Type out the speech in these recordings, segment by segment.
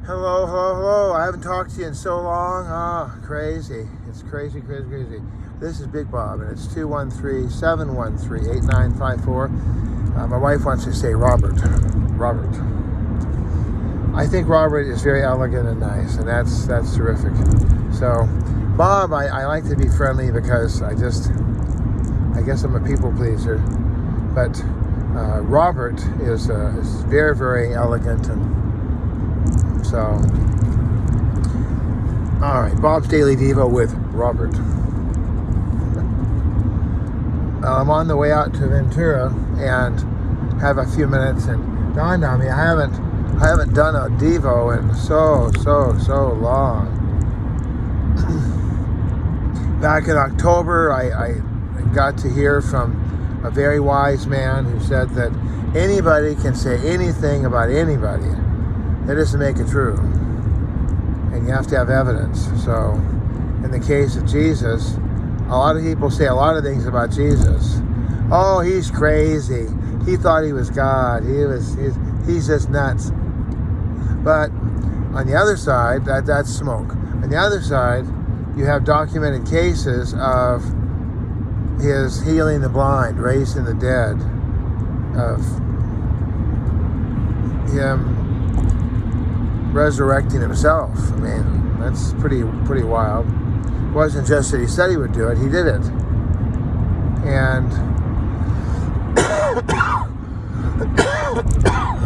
Hello, hello, hello. I haven't talked to you in so long. Crazy. It's crazy, crazy, crazy. This is Big Bob, and it's 213-713-8954. My wife wants to say Robert. Robert. I think Robert is very elegant and nice, and that's terrific. So, Bob, I like to be friendly because I guess I'm a people pleaser. But Robert is very, very elegant, and so, all right, Bob's Daily Devo with Robert. I'm on the way out to Ventura and have a few minutes, and dawned on me I haven't done a Devo in so long. Back in October, I got to hear from a very wise man who said that anybody can say anything about anybody. That doesn't make it true. And you have to have evidence. So, in the case of Jesus, a lot of people say a lot of things about Jesus. Oh, he's crazy. He thought he was God. He's just nuts. But on the other side, that's smoke. On the other side, you have documented cases of his healing the blind, raising the dead, of him resurrecting himself. I mean, that's pretty wild. It wasn't just that he said he would do it, he did it. And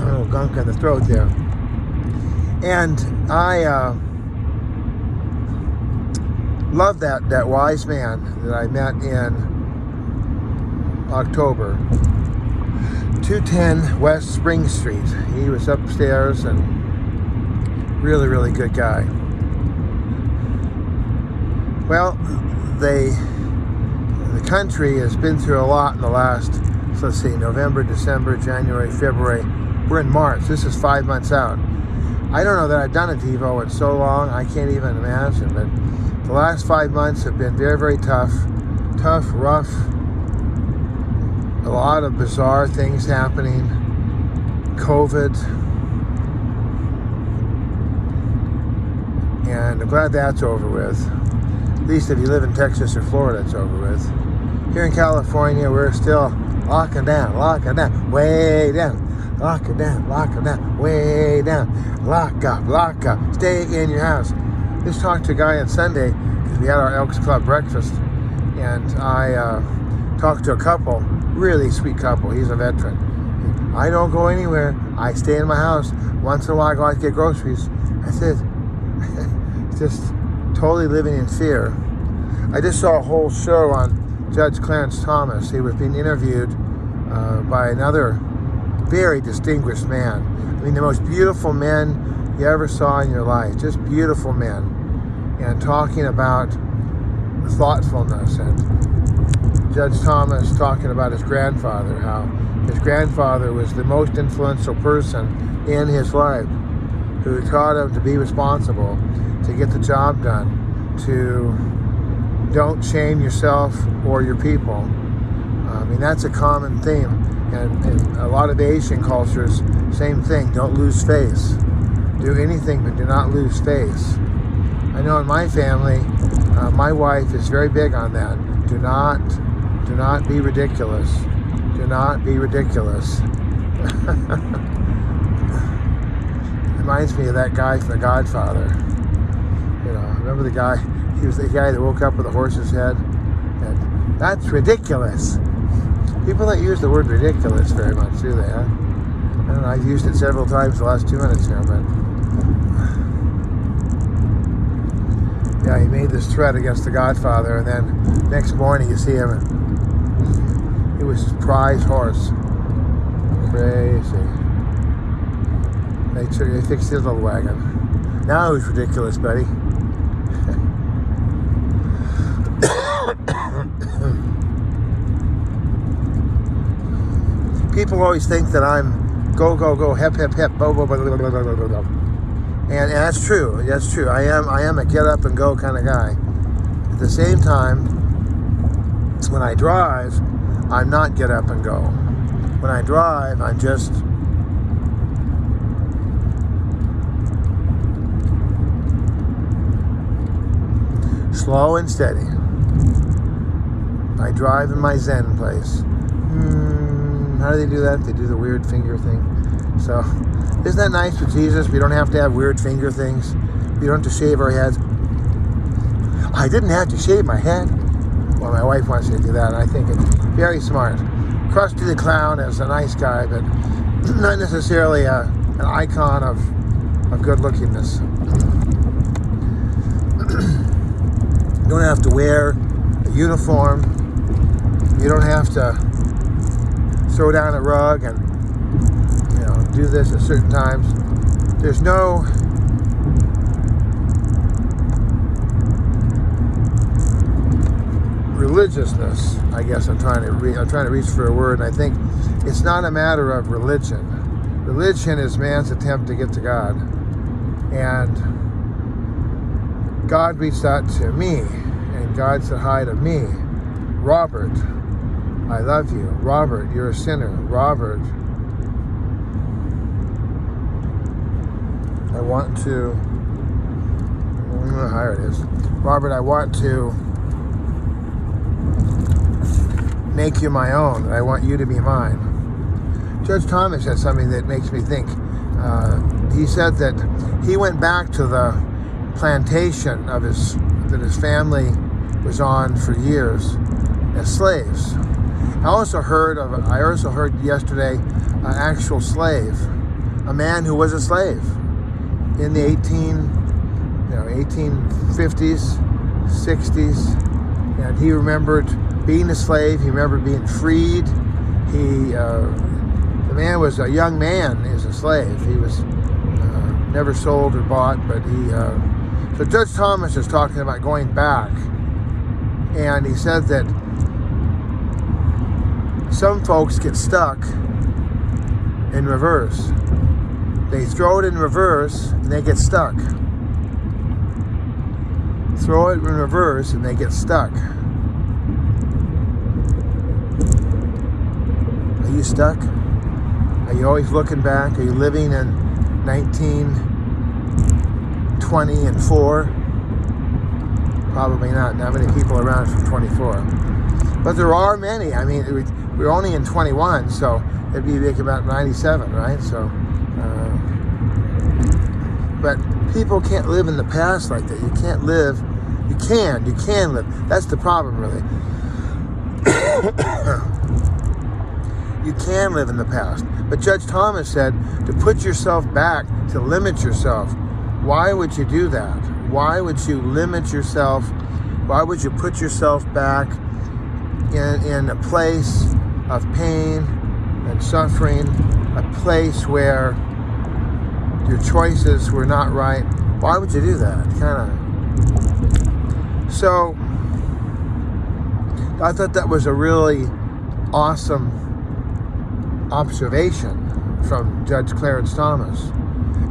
oh, gunk in the throat there. And I love that wise man that I met in October. 210 West Spring Street. He was upstairs, and really good guy. Well, the country has been through a lot in the last, let's see, November, December, January, February. We're in March. This is 5 months out. I don't know that I've done a Devo in so long. I can't even imagine. But the last 5 months have been very tough, rough. A lot of bizarre things happening. COVID. And I'm glad that's over with. At least if you live in Texas or Florida, it's over with. Here in California, we're still locking down, way down. Locking down, way down. Lock up, stay in your house. Just talked to a guy on Sunday, because we had our Elks Club breakfast, and I talked to a couple, really sweet couple. He's a veteran. I don't go anywhere. I stay in my house. Once in a while, I go out to get groceries. That's it. Just totally living in fear. I just saw a whole show on Judge Clarence Thomas. He was being interviewed by another very distinguished man. I mean, the most beautiful men you ever saw in your life. Just beautiful men. And talking about thoughtfulness. And Judge Thomas talking about his grandfather, how his grandfather was the most influential person in his life, who taught him to be responsible, to get the job done, to don't shame yourself or your people. I mean, that's a common theme. And in a lot of Asian cultures, same thing. Don't lose face. Do anything, but do not lose face. I know in my family, my wife is very big on that. Do not be ridiculous. Do not be ridiculous. Reminds me of that guy from The Godfather. You know, remember the guy? He was the guy that woke up with a horse's head. And that's ridiculous. People don't use the word ridiculous very much, do they? Huh? I don't know. I've used it several times the last 2 minutes here, but yeah, he made this threat against the Godfather, and then next morning you see him, and it was his prize horse. Crazy. They fixed his little wagon. Now it was ridiculous, buddy. People always think that I'm go, hep, bo, bo, bo, bo, bo, bo, bo, bo. And that's true. That's true. I am a get up and go kind of guy. At the same time, when I drive, I'm not get up and go. When I drive, I'm just slow and steady. I drive in my Zen place. How do they do that? They do the weird finger thing. So, isn't that nice with Jesus? We don't have to have weird finger things. We don't have to shave our heads. I didn't have to shave my head. Well, my wife wants me to do that, and I think it's very smart. Krusty the Clown is a nice guy, but not necessarily an icon of good-lookingness. You don't have to wear a uniform. You don't have to throw down a rug and do this at certain times. There's no religiousness, I guess I'm trying to reach for a word, and I think it's not a matter of religion. Religion is man's attempt to get to God. And God reached out to me, and God said hi to me. Robert, I love you. Robert, you're a sinner. Robert, I want to, here it is. Robert, I want to make you my own. I want you to be mine. Judge Thomas said something that makes me think. He said that he went back to the plantation of that his family was on for years as slaves. I also heard yesterday an actual slave, a man who was a slave in the 1850s, 60s, and he remembered being a slave. He remembered being freed. The man was a young man as a slave. He was never sold or bought, but so Judge Thomas is talking about going back, and he said that some folks get stuck in reverse. They throw it in reverse and they get stuck. Throw it in reverse and they get stuck. Are you stuck? Are you always looking back? Are you living in 1920 and 4? Probably not. Not many people around from 24. But there are many. I mean, we're only in 21, so it'd be like about 97, right? So, but people can't live in the past like that. You can't live. You can live. That's the problem, really. You can live in the past. But Judge Thomas said to put yourself back, to limit yourself. Why would you do that? Why would you limit yourself? Why would you put yourself back in a place of pain and suffering, a place where your choices were not right? Why would you do that? So I thought that was a really awesome observation from Judge Clarence Thomas.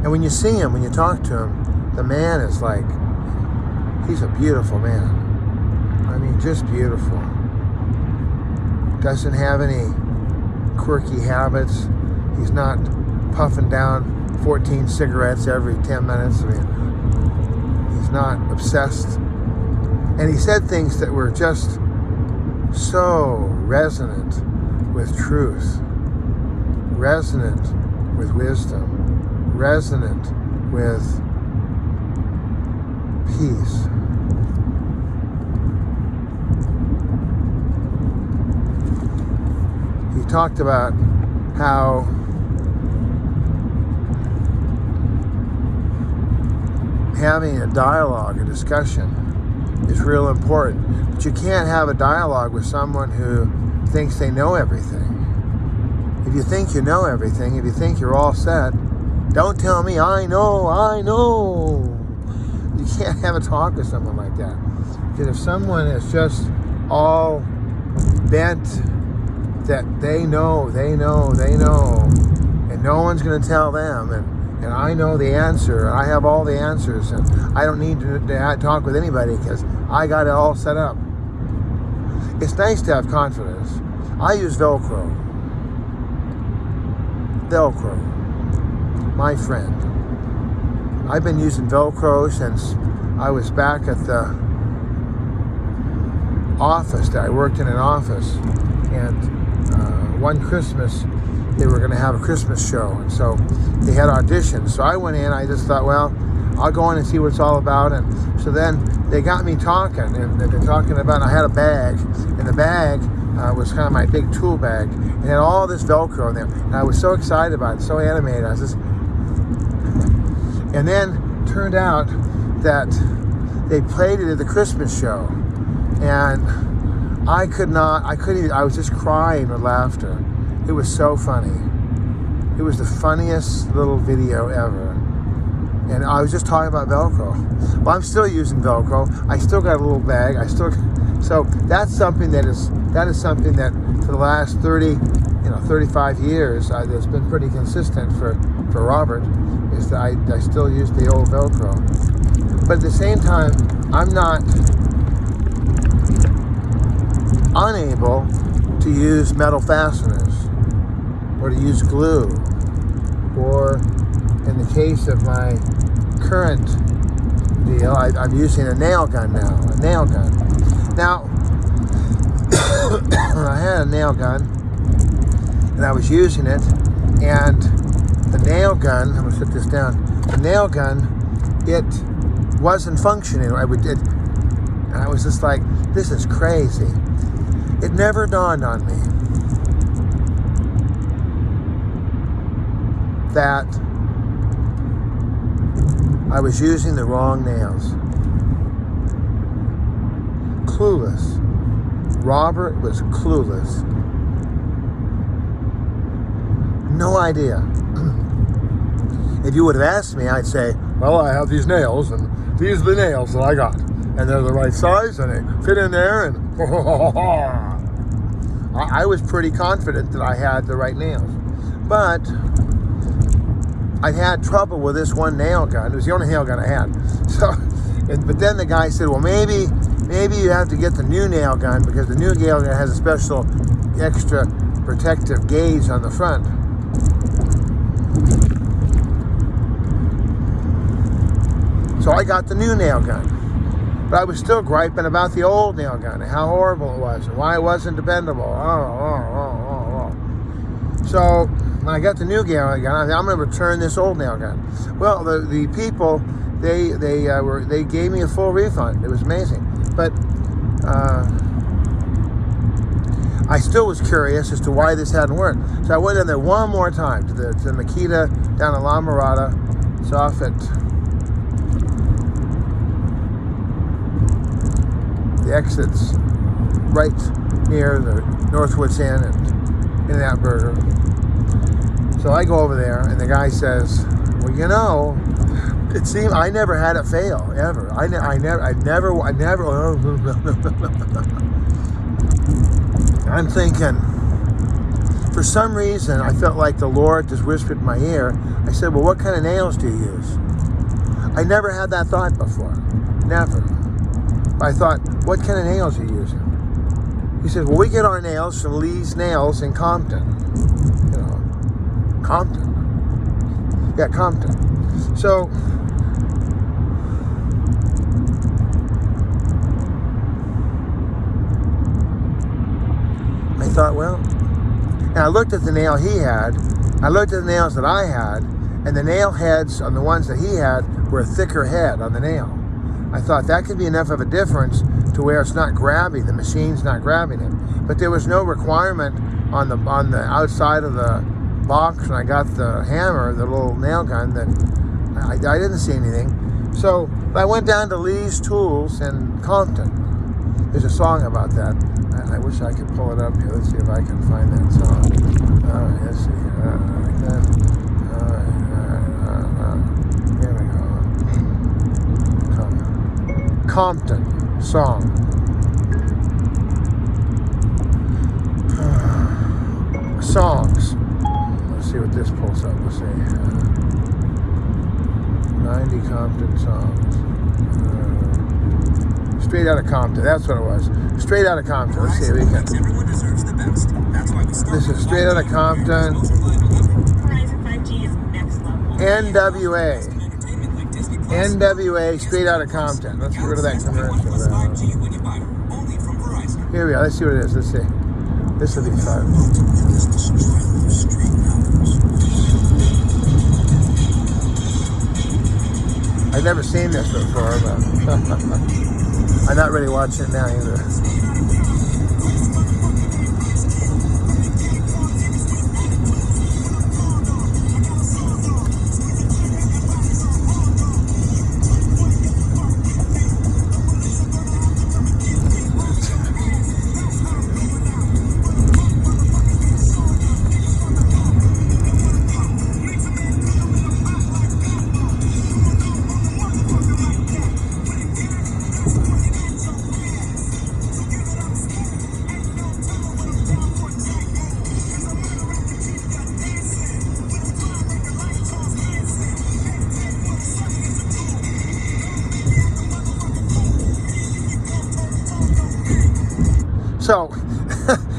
And when you see him, when you talk to him, the man is like, he's a beautiful man. I mean, just beautiful. Doesn't have any quirky habits. He's not puffing down 14 cigarettes every 10 minutes. I mean, he's not obsessed. And he said things that were just so resonant with truth, resonant with wisdom, resonant with peace. He talked about how having a dialogue, a discussion, is real important. But you can't have a dialogue with someone who thinks they know everything. If you think you know everything, if you think you're all set, don't tell me, I know. You can't have a talk with someone like that. Because if someone is just all bent that they know, and no one's going to tell them, and I know the answer, I have all the answers, and I don't need to talk with anybody because I got it all set up. It's nice to have confidence. I use Velcro. My friend. I've been using Velcro since I was back at the office. That I worked in an office, and one Christmas they were going to have a Christmas show, and so they had auditions. So I went in. I just thought, well, I'll go in and see what it's all about. And so then they got me talking, and they're talking about. I had a bag, and the bag was kind of my big tool bag, and had all this Velcro in there. And I was so excited about it, so animated. I was just, and then turned out that they played it at the Christmas show, and I couldn't even, I was just crying with laughter. It was so funny. It was the funniest little video ever. And I was just talking about Velcro. Well, I'm still using Velcro. I still got a little bag. So that's something that is something that for the last 35 years, that's been pretty consistent for Robert, is that I still use the old Velcro. But at the same time, I'm not unable to use metal fasteners or to use glue, or in the case of my current deal, I'm using a nail gun now. Now, I had a nail gun, and I was using it, and the nail gun, I'm going to set this down, the nail gun, it wasn't functioning. And I was just like, this is crazy. It never dawned on me that I was using the wrong nails. Clueless. Robert was clueless. No idea. If you would have asked me, I'd say, well, I have these nails, and these are the nails that I got. And they're the right size, and they fit in there, and I was pretty confident that I had the right nails. But I had trouble with this one nail gun. It was the only nail gun I had. But then the guy said, well, maybe you have to get the new nail gun, because the new nail gun has a special extra protective gauge on the front. So I got the new nail gun. But I was still griping about the old nail gun and how horrible it was and why it wasn't dependable. So when I got the new nail gun, I'm going to return this old nail gun. Well, the people, they gave me a full refund. It was amazing. But I still was curious as to why this hadn't worked. So I went in there one more time to the Makita down in La Mirada. It's off at the exits right near the Northwoods Inn and In-N-Out Burger. So I go over there, and the guy says, well, it seemed I never had it fail ever. I never. I'm thinking, for some reason, I felt like the Lord just whispered in my ear. I said, well, what kind of nails do you use? I never had that thought before. Never. I thought, what kind of nails are you using? He said, well, we get our nails from Lee's Nails in Compton. Compton. Yeah, Compton. So, I thought, well, and I looked at the nail he had, I looked at the nails that I had, and the nail heads on the ones that he had were a thicker head on the nail. I thought that could be enough of a difference to where it's not grabbing, the machine's not grabbing it. But there was no requirement on the outside of the box when I got the hammer, the little nail gun, that I didn't see anything. So I went down to Lee's Tools in Compton. There's a song about that. I wish I could pull it up here. Let's see if I can find that song. All right, let's see here. Like that. All right. Here we go. Compton song. Songs. Let's see what this pulls up. Let's see. 90 Compton songs. Straight out of Compton. That's what it was. Straight out of Compton. Let's see if we can. This is straight out of Compton. NWA. NWA, straight out of Compton. Let's get rid of that commercial. Here we are. Let's see what it is. Let's see. This will be fun. I've never seen this before, but I'm not really watching it now either.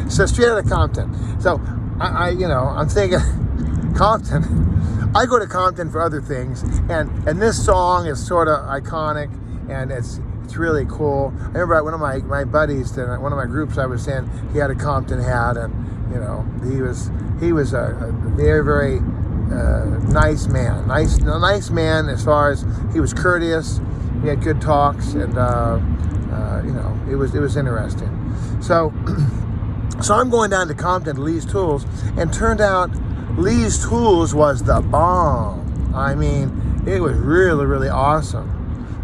So straight out of Compton. So I'm thinking Compton. I go to Compton for other things, and this song is sort of iconic, and it's really cool. I remember one of my buddies, one of my groups, I was saying he had a Compton hat, and he was a very, very nice man. Nice man as far as he was courteous. He had good talks, and it was interesting. So I'm going down to Compton to Lee's Tools, and turned out Lee's Tools was the bomb. I mean, it was really, really awesome.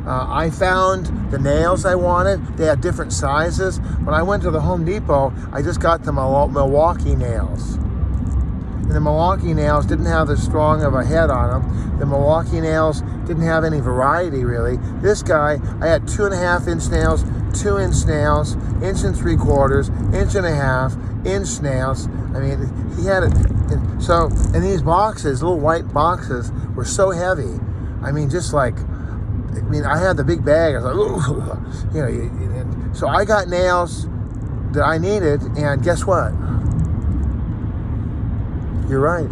I found the nails I wanted. They had different sizes. When I went to the Home Depot, I just got the Milwaukee nails. And the Milwaukee nails didn't have as strong of a head on them. The Milwaukee nails didn't have any variety, really. This guy, I had 2.5-inch nails, 2-inch nails, 1.75 inches, 1.5 inch nails. I mean, he had it. And these boxes, little white boxes, were so heavy. I mean, I had the big bag. I was like, ooh, so I got nails that I needed, and guess what? You're right.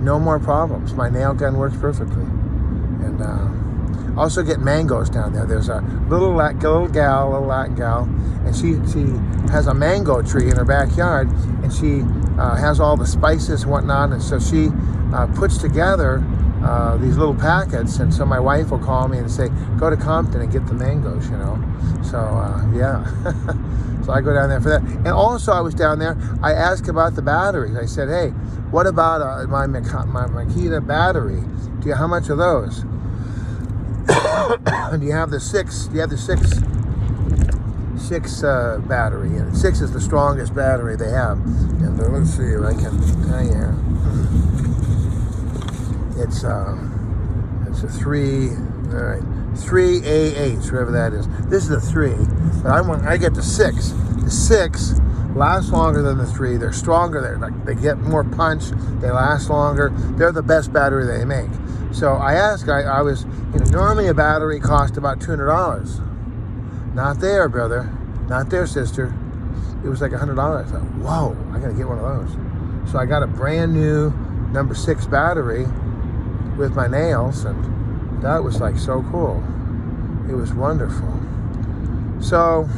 No more problems. My nail gun works perfectly. And also get mangoes down there. There's a little Latin gal, and she has a mango tree in her backyard, and she has all the spices and whatnot, and so she puts together these little packets, and so my wife will call me and say, go to Compton and get the mangoes, So, yeah. So I go down there for that. And also I was down there, I asked about the batteries. I said, hey, what about my Makita battery? How much are those? And do you have the six battery? And 6 is the strongest battery they have. And let's see if I can tell you. It's a 3, all right, 3A8, whatever that is. This is a 3, but I get the 6. The 6 lasts longer than the 3. They're stronger. They get more punch. They last longer. They're the best battery they make. So I asked. I was normally a battery cost about $200. Not there, brother. Not there, sister. It was like $100. I thought, whoa, I gotta get one of those. So I got a brand new number 6 battery with my nails, and that was like so cool. It was wonderful. So,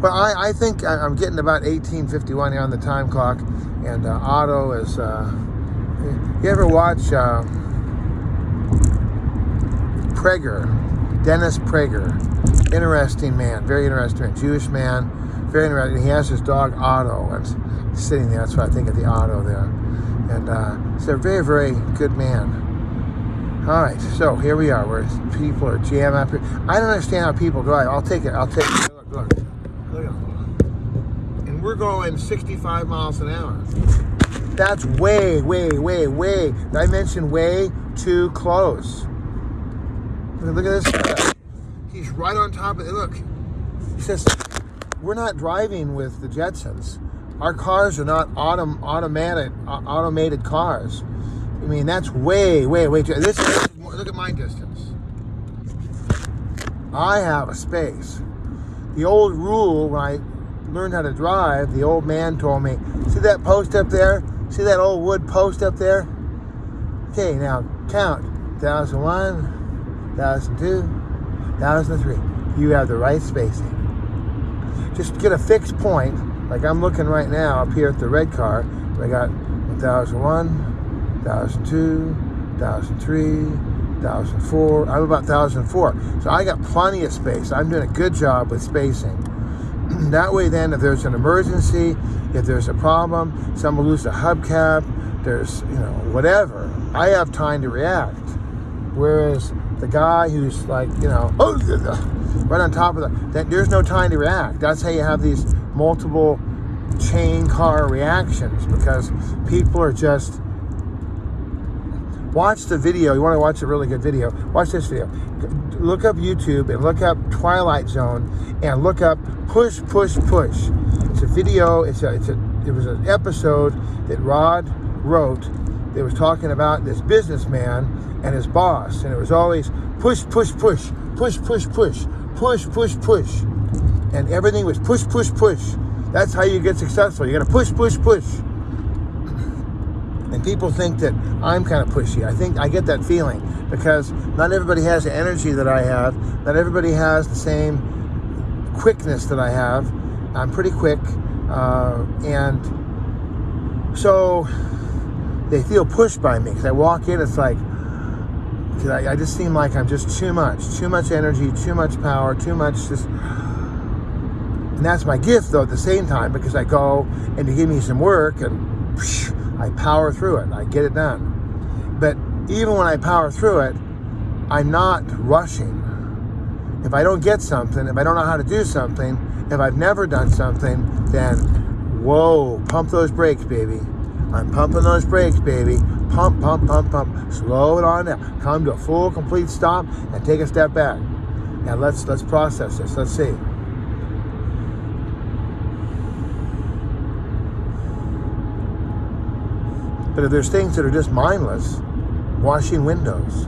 but I think I'm getting about 18:51 here on the time clock, and Otto is. You ever watch Prager? Dennis Prager, interesting man, very interesting, Jewish man, very interesting. He has his dog Otto, and he's sitting there. That's why I think of the Otto there, and he's a very, very good man. All right, so here we are, where people are jammed up here. I don't understand how people drive. I'll take it. Look at them. And we're going 65 miles an hour. That's way. Did I mention way too close? Look at this. He's right on top of it. Look, he says, we're not driving with the Jetsons. Our cars are not automated cars. I mean, that's way too. Look at my distance. I have a space. The old rule, when I learned how to drive, the old man told me, see that post up there? See that old wood post up there? Okay, now count. 1001, 1002, 1003. You have the right spacing. just get a fixed point. Like I'm looking right now up here at the red car. I got 1001, 1002, 1003, 1004. I'm about 1004. So I got plenty of space. I'm doing a good job with spacing. That way then, if there's an emergency, if there's a problem, someone loses a hubcap, there's, whatever, I have time to react. Whereas the guy who's like, right on top of that, there's no time to react. That's how you have these multiple chain car reactions, because people are just... Watch the video. You want to watch a really good video, watch this video. Look up YouTube and look up Twilight Zone and look up Push, Push, Push. It's a video. It was an episode that Rod wrote that was talking about this businessman and his boss, and it was always push, push, push, push, push, push, push, push, push, and everything was push, push, push. That's how you get successful. You got to push, push, push. And people think that I'm kind of pushy. I get that feeling because not everybody has the energy that I have. Not everybody has the same quickness that I have. I'm pretty quick. And so they feel pushed by me because I walk in, it's like, cause I just seem like I'm just too much energy, too much power, too much just... And that's my gift though at the same time, because I go and you give me some work and I power through it. I get it done. But even when I power through it, I'm not rushing. If I don't get something, if I don't know how to do something, if I've never done something, then whoa, pump those brakes, baby. I'm pumping those brakes, baby. Pump, pump, pump, pump. Slow it on down. Come to a full, complete stop and take a step back. Now let's process this. Let's see. But if there's things that are just mindless, washing windows.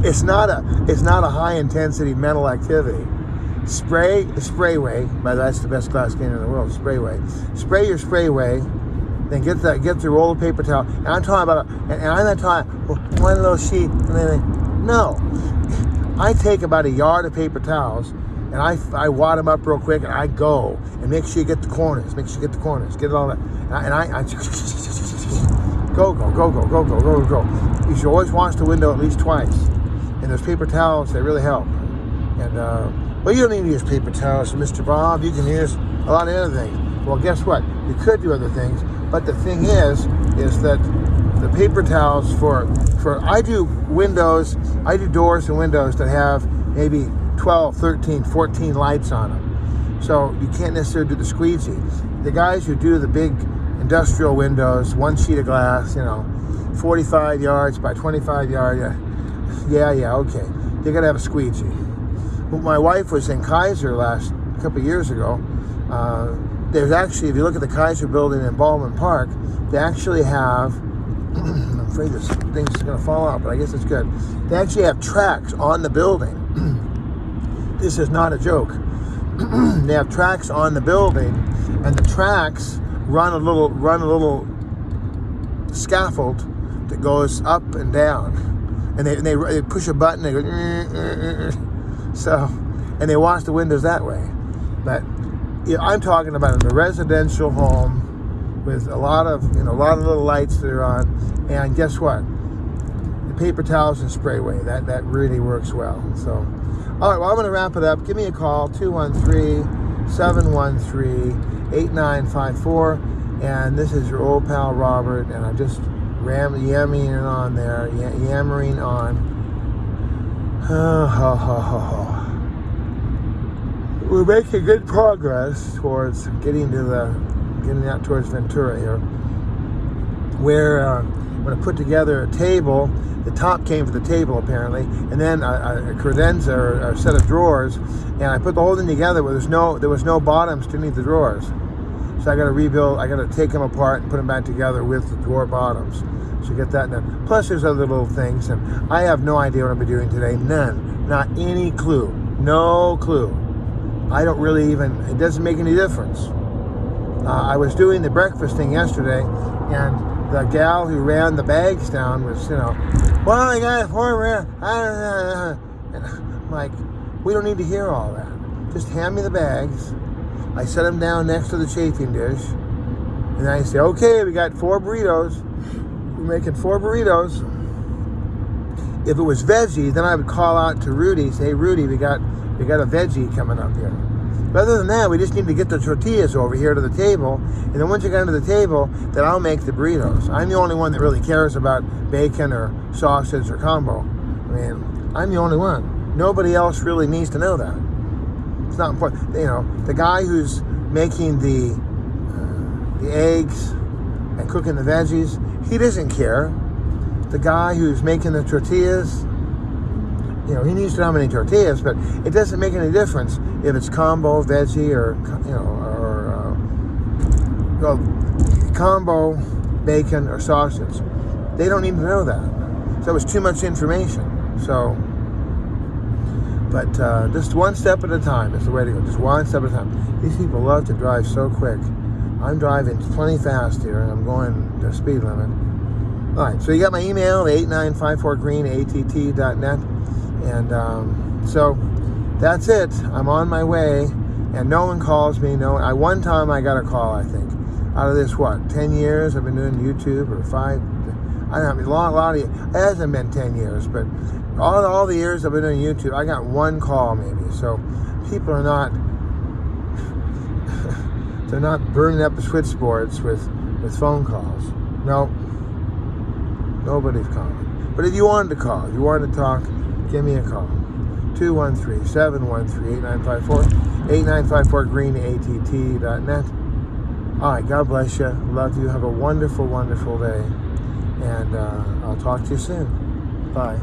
It's not a high intensity mental activity. Spray the sprayway, but that's the best glass cleaner in the world, sprayway. Spray your sprayway, then get the roll of paper towel. And I'm talking about, and I'm not talking one little sheet, and then, no. I take about a yard of paper towels and I wad them up real quick and I go and make sure you get the corners, get it all that. And I go. You should always wash the window at least twice. And those paper towels, they really help. And, well, you don't need to use paper towels, Mr. Bob. You can use a lot of other things. Well, guess what? You could do other things, but the thing is that the paper towels for I do doors and windows that have maybe 12, 13, 14 lights on them. So you can't necessarily do the squeegee. The guys who do the big industrial windows, one sheet of glass, 45 yards by 25 yards, yeah, okay. They gotta have a squeegee. My wife was in Kaiser a couple of years ago. There's actually, if you look at the Kaiser building in Baldwin Park, they actually have, I'm afraid this thing's going to fall out, but I guess it's good. They actually have tracks on the building. This is not a joke. They have tracks on the building, and the tracks run a little scaffold that goes up and down. And they push a button, they go, so, and they wash the windows that way. But I'm talking about a residential home with a lot of little lights that are on, and guess what? The paper towels and sprayway, that really works well. So, all right, well, I'm going to wrap it up. Give me a call, 213-713-8954, and this is your old pal Robert, and I'm just yammering on. We're making good progress towards getting out towards Ventura here. Where I'm going to put together a table. The top came for the table apparently, and then a credenza or a set of drawers, and I put the whole thing together where there was no bottoms to the drawers. So I got to rebuild. I got to take them apart and put them back together with the drawer bottoms. So get that done. Plus there's other little things, and I have no idea what I'm doing today. None. Not any clue. No clue. I don't really even. It doesn't make any difference. I was doing the breakfast thing yesterday, and the gal who ran the bags down was, well, I got 4 grand. And I'm like, we don't need to hear all that. Just hand me the bags. I set them down next to the chafing dish. And I say, okay, we got 4 burritos. We're making 4 burritos. If it was veggie, then I would call out to Rudy, say, hey, Rudy, we got a veggie coming up here. But other than that, we just need to get the tortillas over here to the table. And then once you get to the table, then I'll make the burritos. I'm the only one that really cares about bacon or sausage or combo. I mean, I'm the only one. Nobody else really needs to know that. It's not important. The guy who's making the eggs and cooking the veggies, he doesn't care. The guy who's making the tortillas, he needs to know how many tortillas, but it doesn't make any difference if it's combo, veggie, or combo, bacon, or sausage. They don't need to know that. So it's too much information. So, but just one step at a time is the way to go. Just one step at a time. These people love to drive so quick. I'm driving plenty fast here, and I'm going the speed limit. All right, so you got my email, 8954greenatt.net. And so that's it. I'm on my way, and no one calls me. One time I got a call, I think. Out of this, 10 years I've been doing YouTube, or 5? I don't know, a lot of it hasn't been 10 years, but all the years I've been doing YouTube, I got one call maybe. So people are not, they're not burning up the switchboards with phone calls. No, nobody's calling. But if you wanted to call, if you wanted to talk, give me a call. 213-713-8954, 8954greenatt.net. All right, God bless you. Love you. Have a wonderful, wonderful day. And I'll talk to you soon. Bye.